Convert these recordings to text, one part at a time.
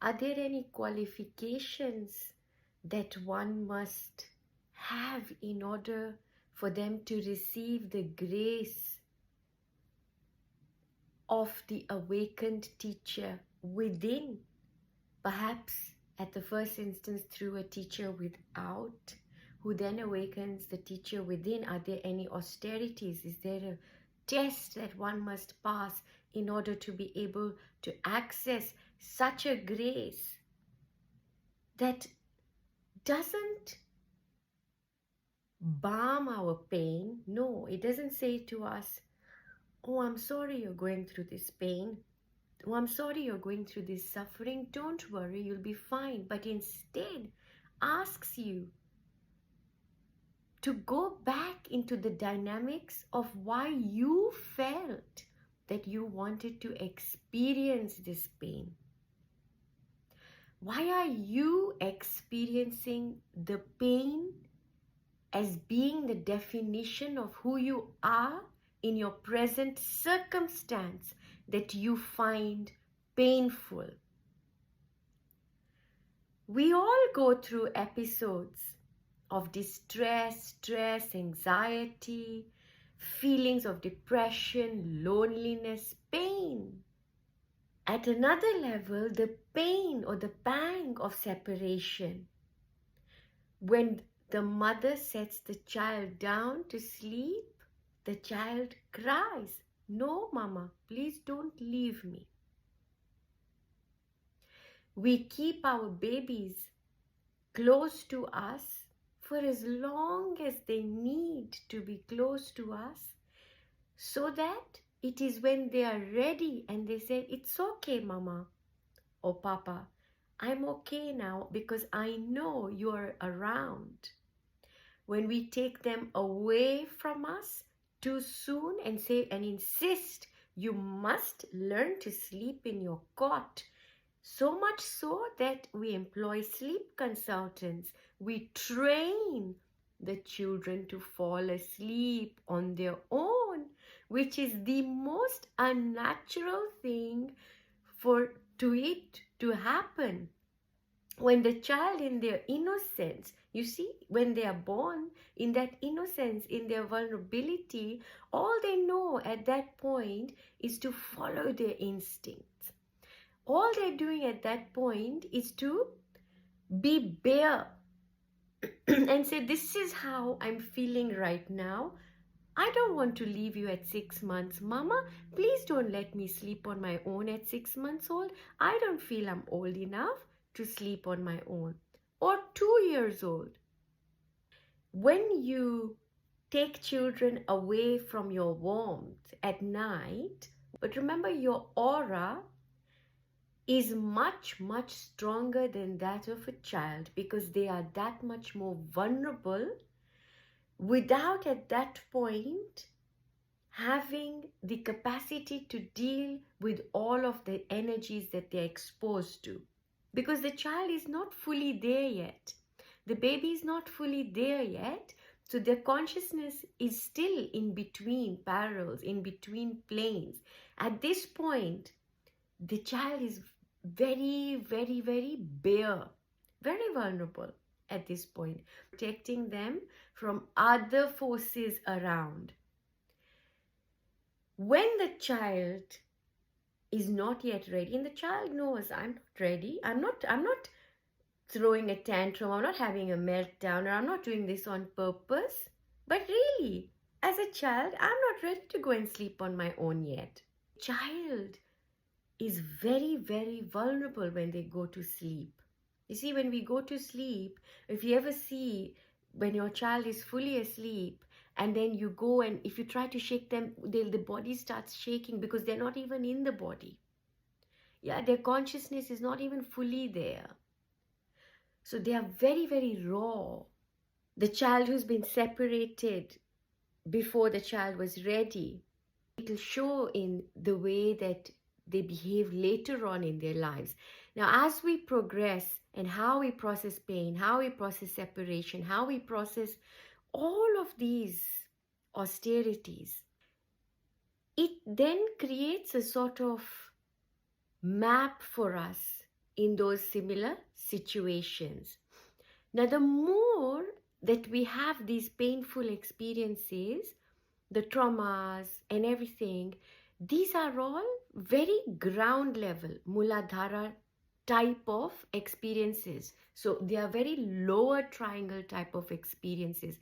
Are there any qualifications that one must have in order for them to receive the grace of the awakened teacher within? Perhaps at the first instance through a teacher without, who then awakens the teacher within. Are there any austerities? Is there a test that one must pass in order to be able to access such a grace that doesn't balm our pain? No, it doesn't say to us, oh, I'm sorry you're going through this pain. Oh, I'm sorry you're going through this suffering. Don't worry, you'll be fine. But instead asks you to go back into the dynamics of why you felt that you wanted to experience this pain. Why are you experiencing the pain as being the definition of who you are in your present circumstance that you find painful? We all go through episodes of distress, stress, anxiety, feelings of depression, loneliness, pain. At another level, the pain or the pang of separation. When the mother sets the child down to sleep, the child cries, "No, Mama, please don't leave me." We keep our babies close to us for as long as they need to be close to us, so that it is when they are ready and they say, "It's okay, Mama or Papa, I'm okay now because I know you're around." When we take them away from us too soon and say and insist, "You must learn to sleep in your cot," so much so that we employ sleep consultants. We train the children to fall asleep on their own, which is the most unnatural thing for it to happen. When the child in their innocence, you see, when they are born in that innocence, in their vulnerability, all they know at that point is to follow their instincts. All they're doing at that point is to be bare and say, "This is how I'm feeling right now. I don't want to leave you at 6 months. Mama, please don't let me sleep on my own at 6 months old. I don't feel I'm old enough to sleep on my own." Or 2 years old. When you take children away from your warmth at night, but remember, your aura is much, much stronger than that of a child, because they are that much more vulnerable without at that point having the capacity to deal with all of the energies that they're exposed to. Because the child is not fully there yet. The baby is not fully there yet. So their consciousness is still in between parallels, in between planes. At this point, the child is very, very, very bare, very vulnerable at this point, protecting them from other forces around. When the child is not yet ready, and the child knows, "I'm not ready, I'm not throwing a tantrum, I'm not having a meltdown, or I'm not doing this on purpose, but really, as a child, I'm not ready to go and sleep on my own yet." Child is very, very vulnerable when they go to sleep. You see, when we go to sleep, if you ever see when your child is fully asleep and then you go and if you try to shake them, the body starts shaking because they're not even in the body. Yeah, their consciousness is not even fully there. So they are very, very raw. The child who's been separated before the child was ready, it will show in the way that they behave later on in their lives. Now, as we progress and how we process pain, how we process separation, how we process all of these austerities, it then creates a sort of map for us in those similar situations. Now, the more that we have these painful experiences, the traumas and everything, these are all very ground level, Muladhara type of experiences. So they are very lower triangle type of experiences.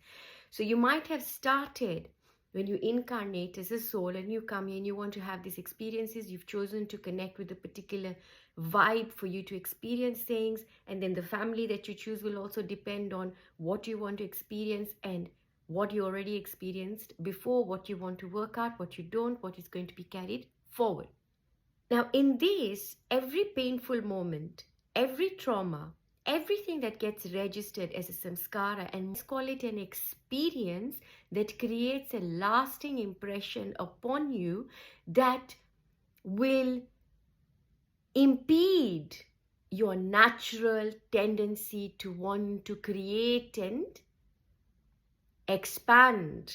So you might have started when you incarnate as a soul and you come here and you want to have these experiences. You've chosen to connect with a particular vibe for you to experience things, and then the family that you choose will also depend on what you want to experience and what you already experienced before, what you want to work out, what you don't, what is going to be carried forward. Now, in this, every painful moment, every trauma, everything that gets registered as a samskara, and let's call it an experience that creates a lasting impression upon you that will impede your natural tendency to want to create and expand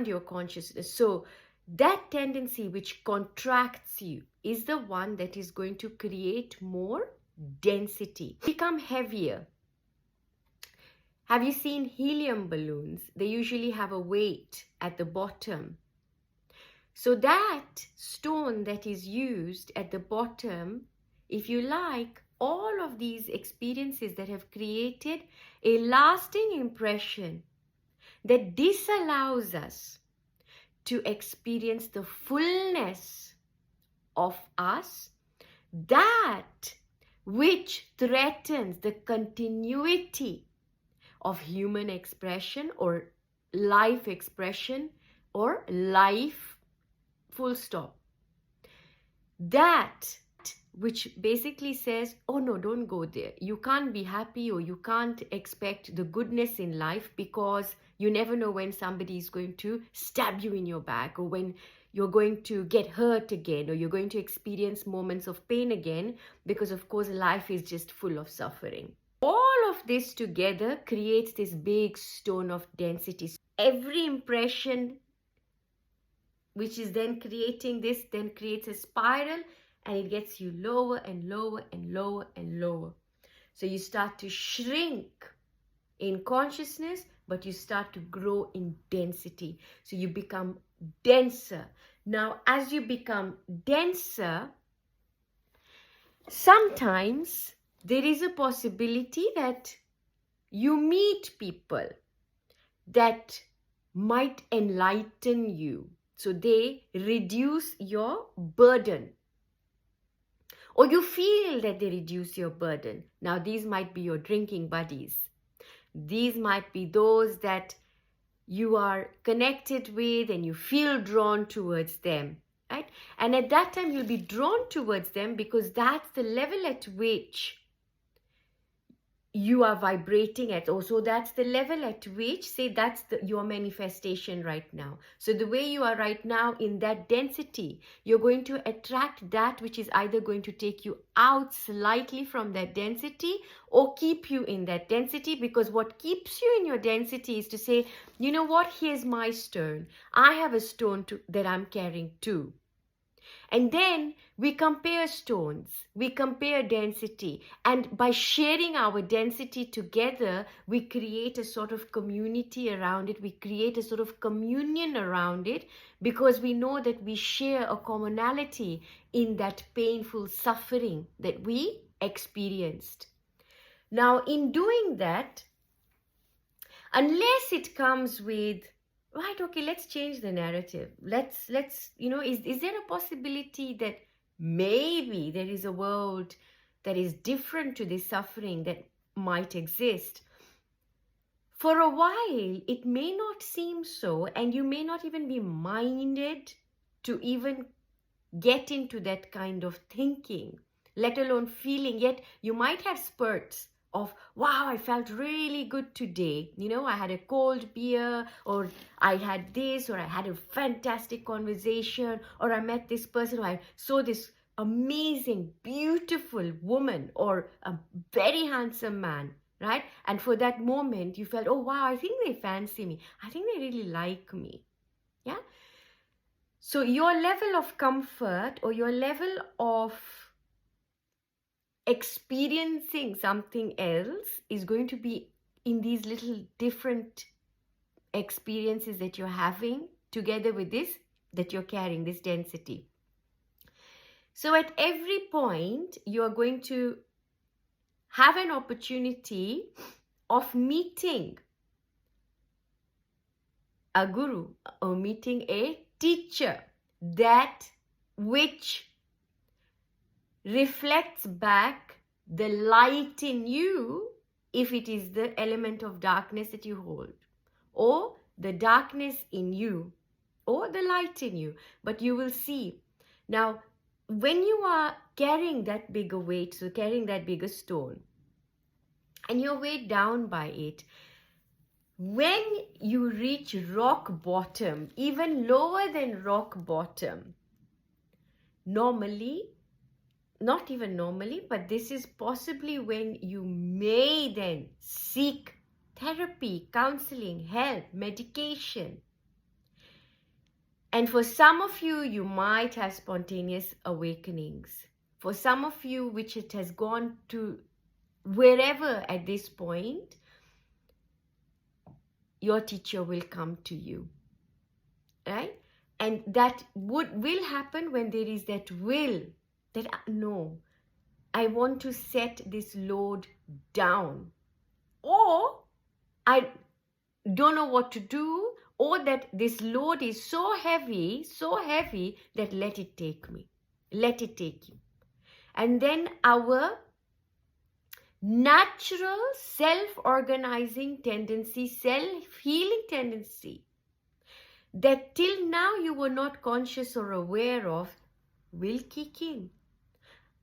your consciousness. So that tendency which contracts you is the one that is going to create more density, become heavier. Have you seen helium balloons? They usually have a weight at the bottom. So that stone that is used at the bottom, if you like, all of these experiences that have created a lasting impression that disallows us to experience the fullness of us, that which threatens the continuity of human expression or life expression or life, full stop. That which basically says, oh no, don't go there. You can't be happy, or you can't expect the goodness in life, because you never know when somebody is going to stab you in your back, or when you're going to get hurt again, or you're going to experience moments of pain again, because of course life is just full of suffering. All of this together creates this big stone of density. Every impression which is then creating this then creates a spiral, and it gets you lower and lower and lower and lower. So you start to shrink in consciousness, but you start to grow in density. So you become denser. Now, as you become denser, sometimes there is a possibility that you meet people that might enlighten you. So they reduce your burden, or you feel that they reduce your burden. Now, these might be your drinking buddies. These might be those that you are connected with and you feel drawn towards them, right? And at that time, you'll be drawn towards them because that's the level at which you are vibrating at. Also, that's the level at which, say, that's your manifestation right now. So the way you are right now in that density, you're going to attract that which is either going to take you out slightly from that density or keep you in that density, because what keeps you in your density is to say, you know what, here's my stone. I have a stone that I'm carrying too. And then we compare stones, we compare density, and by sharing our density together, we create a sort of community around it, we create a sort of communion around it, because we know that we share a commonality in that painful suffering that we experienced. Now, in doing that, unless it comes with, right, okay, let's change the narrative. Let's is there a possibility that maybe there is a world that is different to this suffering that might exist? For a while, it may not seem so, and you may not even be minded to even get into that kind of thinking, let alone feeling. Yet you might have spurts of, wow, I felt really good today. I had a cold beer, or I had this, or I had a fantastic conversation, or I met this person, or I saw this amazing, beautiful woman, or a very handsome man, right? And for that moment, you felt, oh, wow, I think they fancy me. I think they really like me. Yeah? So your level of comfort, or your level of experiencing something else is going to be in these little different experiences that you're having together with this that you're carrying, this density. So at every point, you are going to have an opportunity of meeting a guru or meeting a teacher, that which reflects back the light in you, if it is the element of darkness that you hold, or the darkness in you, or the light in you. But you will see. Now, when you are carrying that bigger weight, so carrying that bigger stone, and you're weighed down by it, when you reach rock bottom, even lower than rock bottom, normally, not even normally, but this is possibly when you may then seek therapy, counseling, help, medication. And for some of you, you might have spontaneous awakenings. For some of you, which it has gone to wherever at this point, your teacher will come to you, right? And that will happen when there is that will, that no, I want to set this load down, or I don't know what to do, or that this load is so heavy that let it take me, let it take you. And then our natural self-organizing tendency, self-healing tendency that till now you were not conscious or aware of will kick in.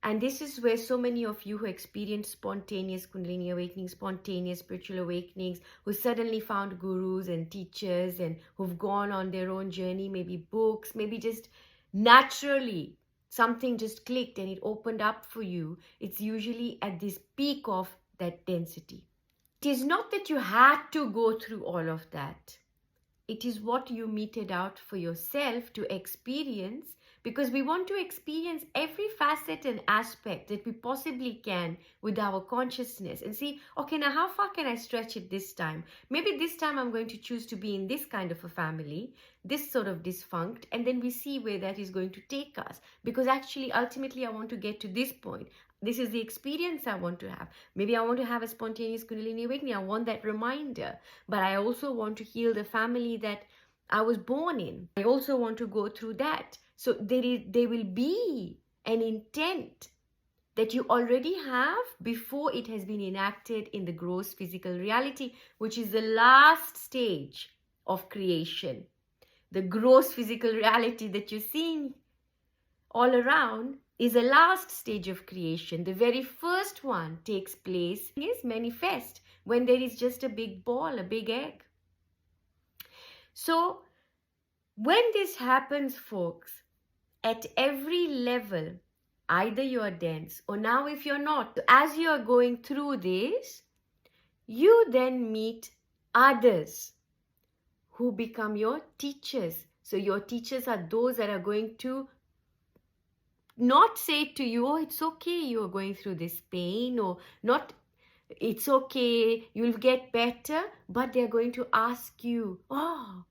And this is where so many of you who experience spontaneous Kundalini awakenings, spontaneous spiritual awakenings, who suddenly found gurus and teachers and who've gone on their own journey, maybe books, maybe just naturally something just clicked and it opened up for you. It's usually at this peak of that density. It is not that you had to go through all of that. It is what you meted out for yourself to experience, because we want to experience every facet and aspect that we possibly can with our consciousness and see, okay, now how far can I stretch it this time? Maybe this time I'm going to choose to be in this kind of a family, this sort of defunct, and then we see where that is going to take us. Because actually, ultimately, I want to get to this point. This is the experience I want to have. Maybe I want to have a spontaneous Kundalini awakening. I want that reminder. But I also want to heal the family that I was born in. I also want to go through that. So there will be an intent that you already have before it has been enacted in the gross physical reality, which is the last stage of creation. The gross physical reality that you're seeing all around is the last stage of creation. The very first one takes place, is manifest, when there is just a big ball, a big egg. So when this happens, folks, at every level, either you are dense or now if you're not, as you are going through this, you then meet others who become your teachers. So your teachers are those that are going to not say to you, oh, it's okay, you're going through this pain, or not, it's okay, you'll get better, but they're going to ask you, oh,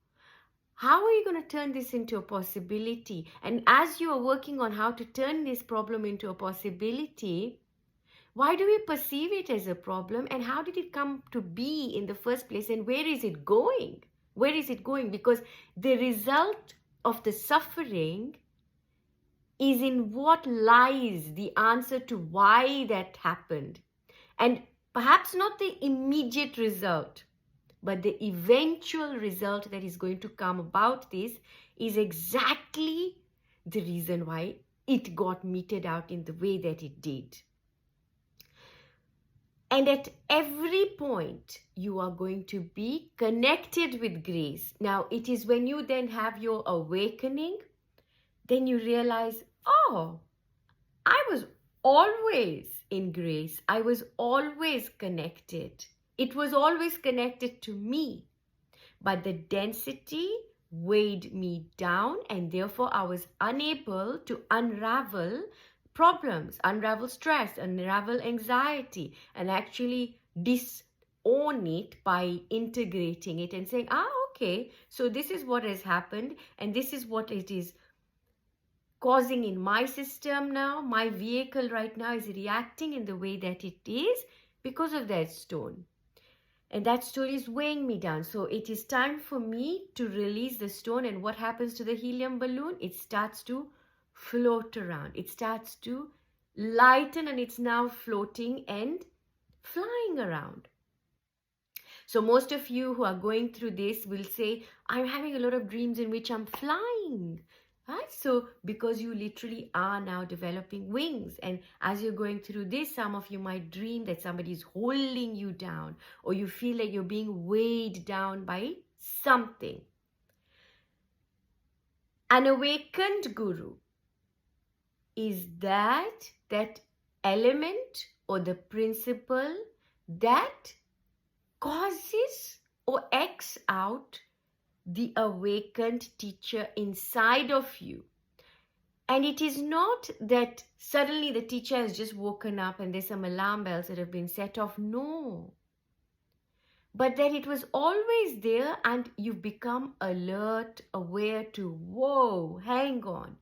how are you going to turn this into a possibility? And as you are working on how to turn this problem into a possibility, why do we perceive it as a problem, and how did it come to be in the first place, and where is it going? Where is it going? Because the result of the suffering is in what lies the answer to why that happened. And perhaps not the immediate result, but the eventual result that is going to come about this is exactly the reason why it got meted out in the way that it did. And at every point, you are going to be connected with grace. Now, it is when you then have your awakening, then you realize, oh, I was always in grace. I was always connected. It was always connected to me. But the density weighed me down, and therefore I was unable to unravel problems, unravel stress, unravel anxiety, and actually disown it by integrating it and saying, okay, so this is what has happened and this is what it is causing in my system now. My vehicle right now is reacting in the way that it is because of that stone. And that stone is weighing me down. So it is time for me to release the stone. And what happens to the helium balloon? It starts to float around. It starts to lighten and it's now floating and flying around. So most of you who are going through this will say, I'm having a lot of dreams in which I'm flying. Right? So because you literally are now developing wings, and as you're going through this, some of you might dream that somebody is holding you down, or you feel like you're being weighed down by something. An awakened guru is that element or the principle that causes or acts out the awakened teacher inside of you. And it is not that suddenly the teacher has just woken up and there's some alarm bells that have been set off. No. But that it was always there and you've become alert, aware to, whoa, hang on.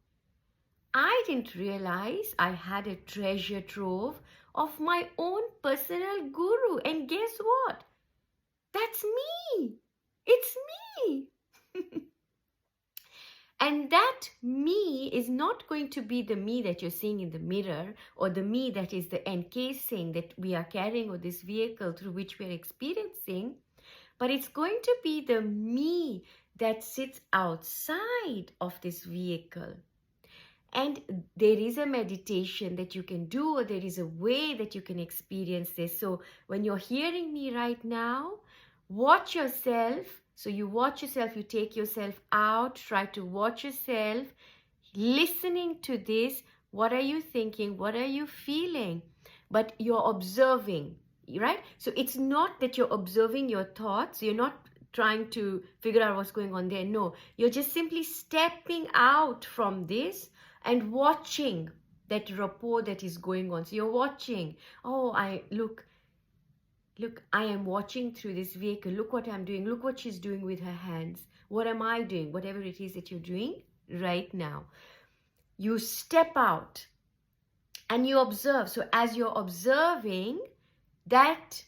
I didn't realize I had a treasure trove of my own personal guru. And guess what? That's me. It's me. And that me is not going to be the me that you're seeing in the mirror, or the me that is the encasing that we are carrying, or this vehicle through which we're experiencing, but it's going to be the me that sits outside of this vehicle. And there is a meditation that you can do, or there is a way that you can experience this. So when you're hearing me right now, watch yourself. So you watch yourself, you take yourself out, try to watch yourself, listening to this. What are you thinking? What are you feeling? But you're observing, right? So it's not that you're observing your thoughts. You're not trying to figure out what's going on there. No, you're just simply stepping out from this and watching that rapport that is going on. So you're watching, Look, I am watching through this vehicle. Look what I'm doing. Look what she's doing with her hands. What am I doing? Whatever it is that you're doing right now. You step out and you observe. So as you're observing, that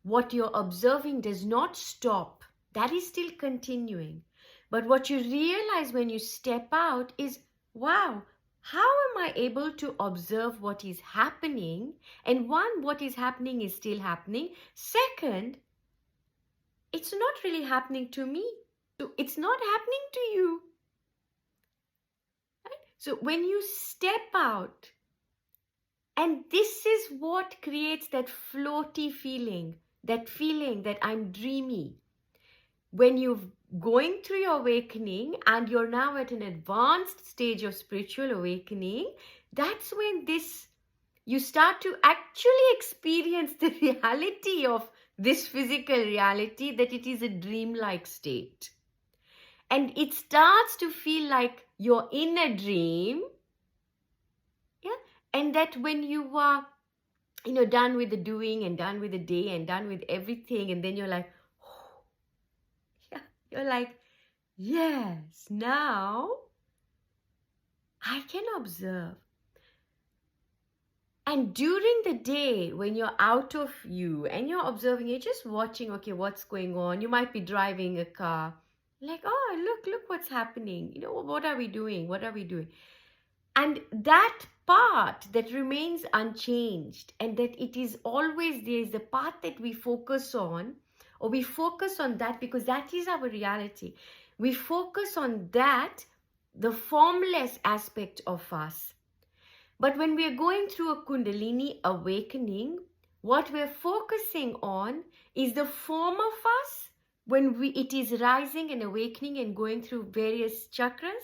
what you're observing does not stop. That is still continuing. But what you realize when you step out is, wow, how am I able to observe what is happening? And one, what is happening is still happening. Second, it's not really happening to me. So it's not happening to you. Right? So when you step out, and this is what creates that floaty feeling that I'm dreamy. When you're going through your awakening and you're now at an advanced stage of spiritual awakening, that's when you start to actually experience the reality of this physical reality, that it is a dreamlike state. And it starts to feel like you're in a dream. Yeah. And that when you are, done with the doing and done with the day and done with everything, and then you're like, you're like, yes, now I can observe. And during the day, when you're out of you and you're observing, you're just watching, okay, what's going on? You might be driving a car. Like, oh, look what's happening. What are we doing? What are we doing? And that part that remains unchanged, and that it is always there, is the part that we focus on. Or we focus on that because that is our reality. We focus on that, the formless aspect of us. But when we are going through a Kundalini awakening, what we're focusing on is the form of us when it is rising and awakening and going through various chakras.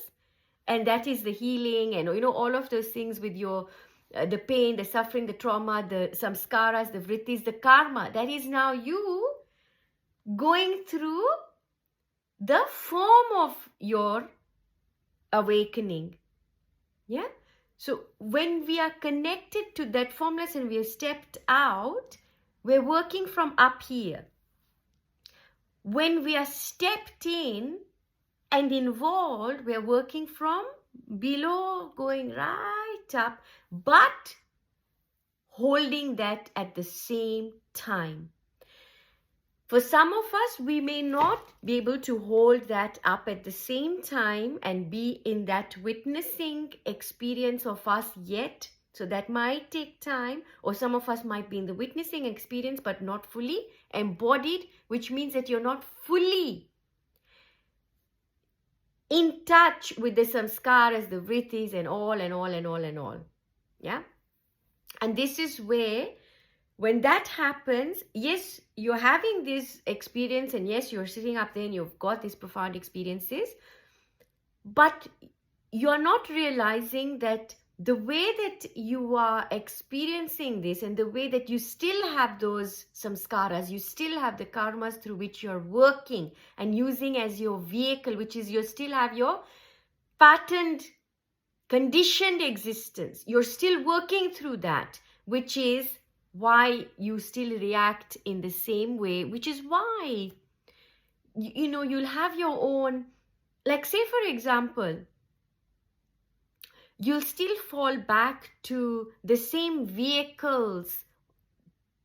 And that is the healing and, all of those things with your, the pain, the suffering, the trauma, the samskaras, the vrittis, the karma. That is now you going through the form of your awakening. Yeah. So when we are connected to that formless and we are stepped out, we're working from up here. When we are stepped in and involved, we're working from below, going right up, but holding that at the same time. For some of us, we may not be able to hold that up at the same time and be in that witnessing experience of us yet. So that might take time, or some of us might be in the witnessing experience but not fully embodied, which means that you're not fully in touch with the samskaras, the vrittis and all. Yeah. And this is where, when that happens, yes, you're having this experience, and yes, you're sitting up there and you've got these profound experiences, but you're not realizing that the way that you are experiencing this and the way that you still have those samskaras, you still have the karmas through which you're working and using as your vehicle, which is you still have your patterned, conditioned existence. You're still working through that, which is why you still react in the same way, which is why, you'll have your own, like say for example, you'll still fall back to the same vehicles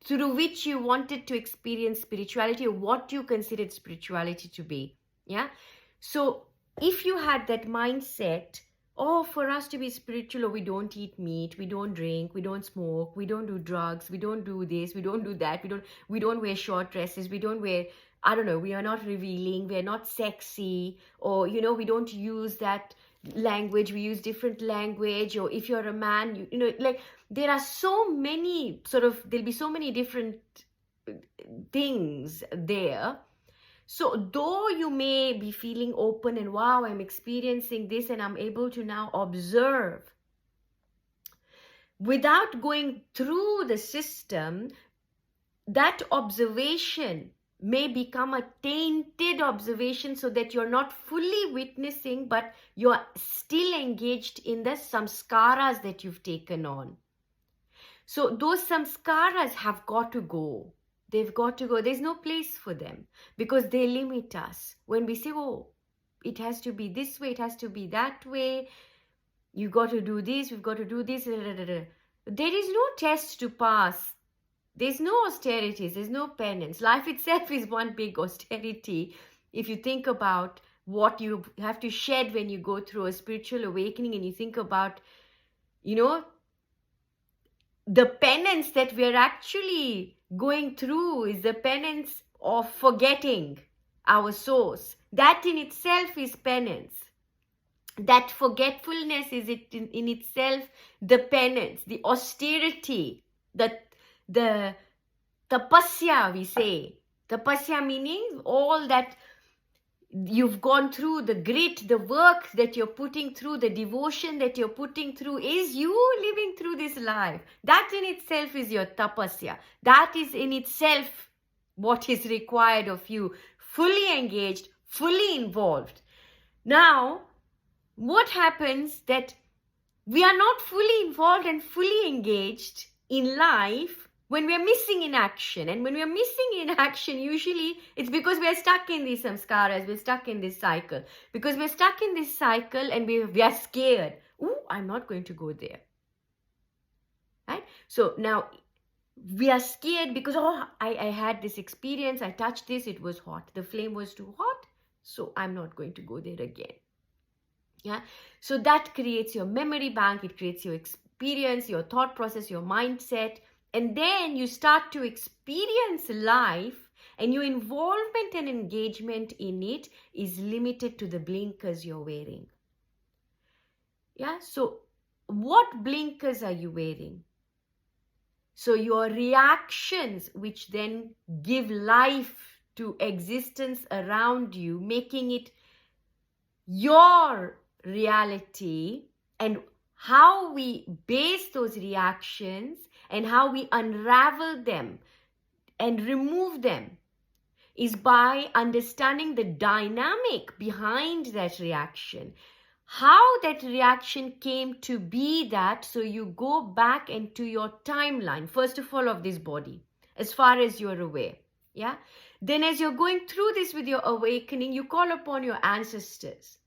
through which you wanted to experience spirituality, or what you considered spirituality to be. Yeah. So if you had that mindset, oh, for us to be spiritual, we don't eat meat, we don't drink, we don't smoke, we don't do drugs, we don't do this, we don't do that, we don't wear short dresses, we don't wear, I don't know, we are not revealing, we are not sexy, or we don't use that language, we use different language, or if you're a man, like there are so many there'll be so many different things there. So though you may be feeling open and wow, I'm experiencing this and I'm able to now observe, without going through the system, that observation may become a tainted observation, so that you're not fully witnessing, but you're still engaged in the samskaras that you've taken on. So those samskaras have got to go. They've got to go. There's no place for them, because they limit us. When we say, oh, it has to be this way, it has to be that way, you got to do this, we've got to do this. There is no test to pass. There's no austerities. There's no penance. Life itself is one big austerity. If you think about what you have to shed when you go through a spiritual awakening, and you think about, the penance that we're actually going through is the penance of forgetting our source. That in itself is penance. That forgetfulness is in itself the penance, the austerity, the tapasya, we say. Tapasya meaning all that you've gone through, the grit, the work that you're putting through, the devotion that you're putting through, is you living through this life. That in itself is your tapasya. That is in itself what is required of you. Fully engaged, fully involved. Now, what happens that we are not fully involved and fully engaged in life when we are missing in action. And when we are missing in action, usually it's because we are stuck in these samskaras, we're stuck in this cycle. Because we're stuck in this cycle and we are scared. Ooh, I'm not going to go there. Right? So now we are scared because, I had this experience, I touched this, it was hot. The flame was too hot, so I'm not going to go there again. Yeah. So that creates your memory bank, it creates your experience, your thought process, your mindset. And then you start to experience life, and your involvement and engagement in it is limited to the blinkers you're wearing. Yeah, so what blinkers are you wearing? So your reactions, which then give life to existence around you, making it your reality, and how we base those reactions and how we unravel them and remove them is by understanding the dynamic behind that reaction. how that reaction came to be that. So you go back into your timeline, first of all, of this body, as far as you're aware. Yeah. Then as you're going through this with your awakening, you call upon your ancestors.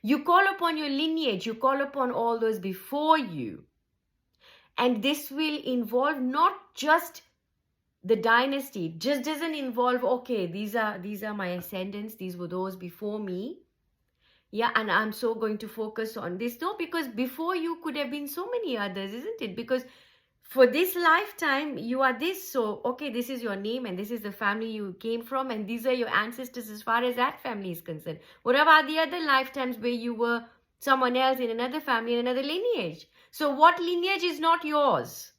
You call upon your lineage. You call upon all those before you. And this will involve not just the dynasty. It just doesn't involve, okay, these are my ascendants. These were those before me. Yeah, and I'm so going to focus on this. No, because before you could have been so many others, isn't it? Because for this lifetime, you are this. So, okay, this is your name and this is the family you came from and these are your ancestors as far as that family is concerned. What about the other lifetimes where you were someone else in another family, in another lineage? So what lineage is not yours?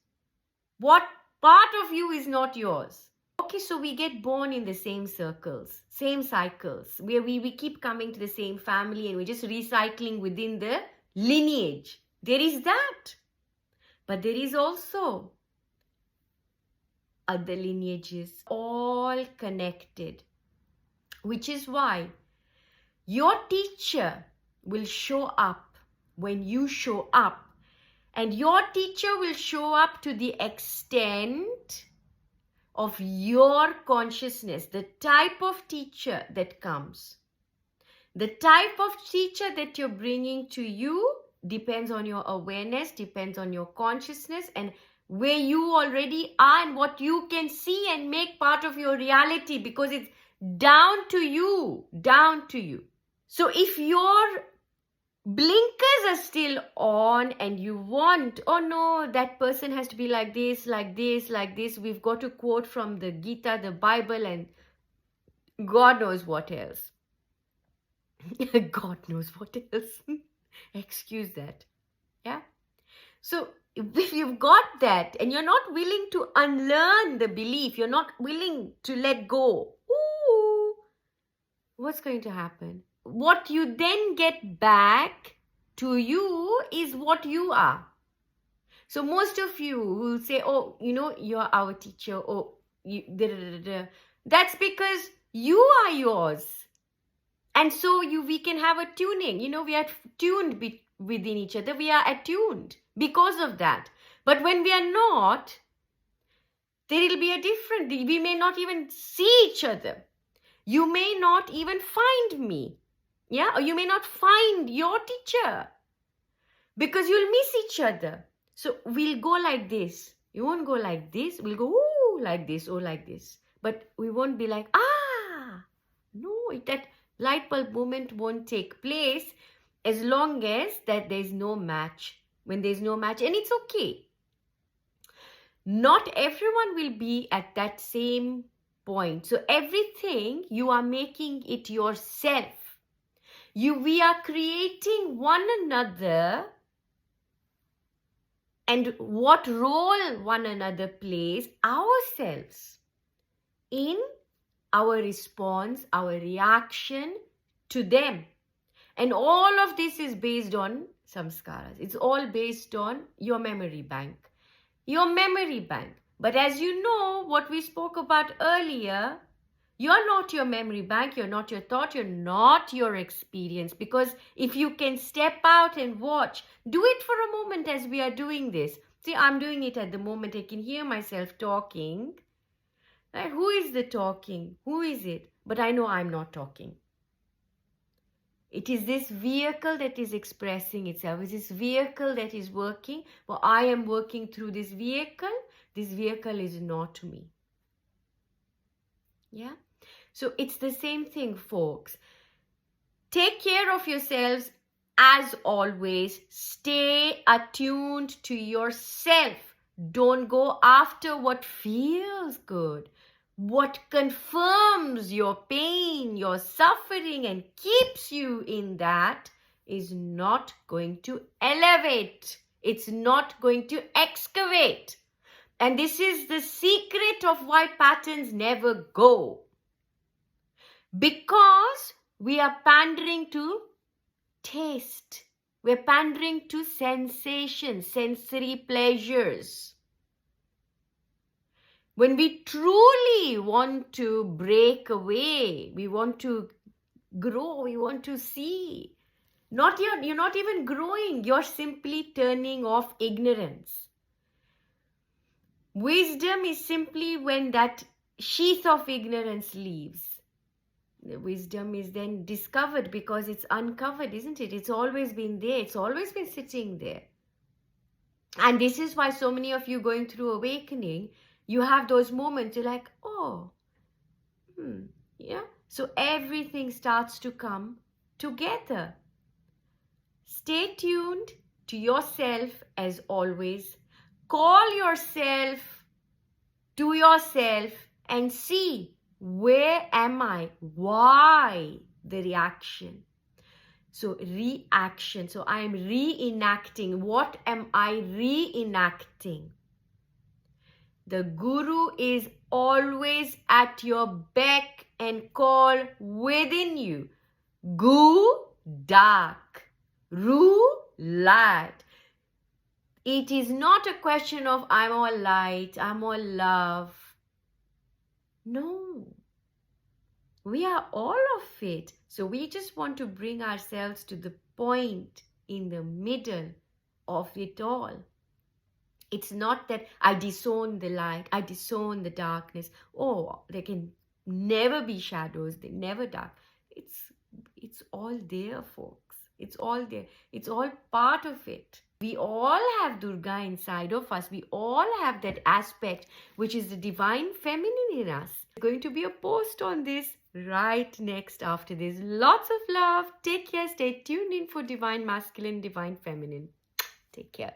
What part of you is not yours? Okay, so we get born in the same circles, same cycles, where we keep coming to the same family and we're just recycling within the lineage. There is that. But there is also other lineages, all connected, which is why your teacher will show up when you show up. And your teacher will show up to the extent of your consciousness, the type of teacher that comes. The type of teacher that you're bringing to you depends on your awareness, depends on your consciousness, and where you already are and what you can see and make part of your reality, because it's down to you, down to you. So if your blinkers are still on and you want, oh no, that person has to be like this, like this, like this, we've got to quote from the Gita, the Bible, and God knows what else. God knows what else. Excuse that. Yeah. So if you've got that and you're not willing to unlearn the belief, you're not willing to let go, ooh, what's going to happen? What you then get back to you is what you are. So most of you will say, oh, you're our teacher. Oh, that's because you are yours. And so we can have a tuning. We are tuned within each other. We are attuned because of that. But when we are not, there will be a different. We may not even see each other. You may not even find me. Yeah? Or you may not find your teacher. Because you'll miss each other. So we'll go like this. You won't go like this. We'll go, ooh, like this, or like this. But we won't be like, no, that light bulb moment won't take place as long as that there's no match. When there's no match, and it's okay. Not everyone will be at that same point. So everything, you are making it yourself. We are creating one another and what role one another plays, ourselves, in our response, our reaction to them. And all of this is based on samskaras. It's all based on your memory bank. Your memory bank. But as you know, what we spoke about earlier, you're not your memory bank, you're not your thought, you're not your experience. Because if you can step out and watch, do it for a moment as we are doing this. See, I'm doing it at the moment. I can hear myself talking. Right? Who is the talking? Who is it? But I know I'm not talking. It is this vehicle that is expressing itself. It's this vehicle that is working. Well, I am working through this vehicle. This vehicle is not me. Yeah? So it's the same thing, folks. Take care of yourselves as always. Stay attuned to yourself. Don't go after what feels good. What confirms your pain, your suffering, and keeps you in that is not going to elevate. It's not going to excavate. And this is the secret of why patterns never go. Because we are pandering to taste. We're pandering to sensations, sensory pleasures. When we truly want to break away, we want to grow, we want to see, You're not even growing. You're simply turning off ignorance. Wisdom is simply when that sheath of ignorance leaves. The wisdom is then discovered because it's uncovered, isn't it? It's always been there. It's always been sitting there. And this is why so many of you going through awakening, you have those moments, you're like, oh, yeah. So everything starts to come together. Stay tuned to yourself as always. Call yourself to yourself and see, where am I? Why the reaction? So reaction. So I am reenacting. What am I reenacting? The Guru is always at your beck and call within you. Gu, dark. Ru, light. It is not a question of I'm all light, I'm all love. No. We are all of it. So we just want to bring ourselves to the point in the middle of it all. It's not that I disown the light, I disown the darkness. Oh, there can never be shadows, they never dark. It's all there, folks. It's all there. It's all part of it. We all have Durga inside of us. We all have that aspect, which is the divine feminine in us. There's going to be a post on this right next after this. Lots of love. Take care. Stay tuned in for divine masculine, divine feminine. Take care.